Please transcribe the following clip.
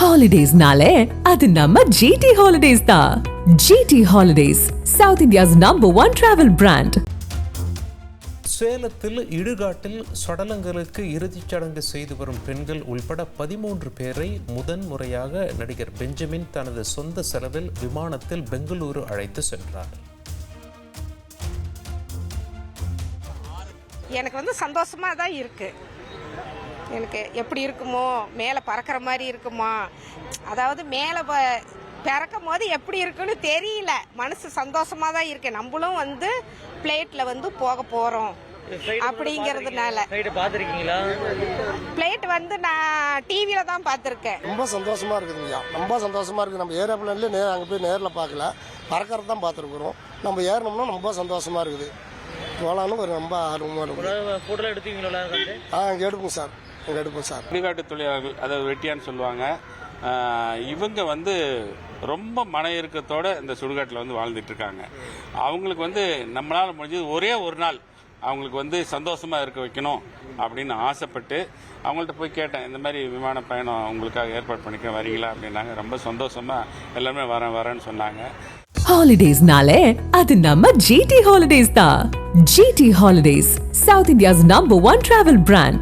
Holidays-nale, அது நம்ம GT Holidays தான். GT Holidays, South India's #1 travel brand. சேலத்தில் இடுகாட்டில் சடலங்களுக்கு இறுதிச் சடங்கு செய்து வரும் பெண்கள் உள்பட 13 பேரை முதன்முறையாக நடிகர் பெஞ்சமின் தனது சொந்த செலவில் விமானத்தில் பெங்களூரு அழைத்து சென்றார். எனக்கு சந்தோஷமாக தான் இருக்குது. எனக்கு எப்படி இருக்குமோ, மேலே பறக்கிற மாதிரி இருக்குமா, அதாவது மேலே பிறக்கும் போது எப்படி இருக்குன்னு தெரியல. மனசு சந்தோஷமாக தான் இருக்கு. நம்மளும் பிளேட்டில் போக போகிறோம் அப்படிங்கிறதுனால. பிளேட் நான் டிவியில் தான் பார்த்துருக்கேன். ரொம்ப சந்தோஷமாக இருக்குதுங்கய்யா, ரொம்ப சந்தோஷமாக இருக்குது. நம்ம ஏரோப்ளேன்லேயே அங்கே போய் நேரில் பார்க்கல, பறக்கிறது தான் பார்த்துருக்குறோம். நம்ம ஏறணும்னா ரொம்ப சந்தோஷமாக இருக்குது. போகலான்னு ஒரு ரொம்ப ஆர்வமாக இருக்கும். ஃபோட்டோலாம் எடுத்தீங்களா? இங்கே எடுப்போம் சார், இங்கே எடுப்போம் சார். இடுகாட்டு தொழிலாளர்கள், அதாவது வெட்டியான்னு சொல்லுவாங்க. இவங்க ரொம்ப மன இறுக்கத்தோட இந்த சுடுகாட்டில் வாழ்ந்துட்டு இருக்காங்க. அவங்களுக்கு நம்மளால் முடிஞ்சது ஒரே ஒரு நாள் அவங்களுக்கு சந்தோஷமா இருக்க வைக்கணும் அப்படின்னு ஆசைப்பட்டு அவங்கள்ட்ட போய் கேட்டேன். இந்த மாதிரி விமான பயணம் உங்களுக்காக ஏற்பாடு பண்ணிக்க வரீங்களா அப்படின்னாங்க. ரொம்ப சந்தோஷமா எல்லாருமே வரேன்னு சொன்னாங்க. Holidays-nale, அது நம்ம GT Holidays தான். GT Holidays, South India's #1 travel brand.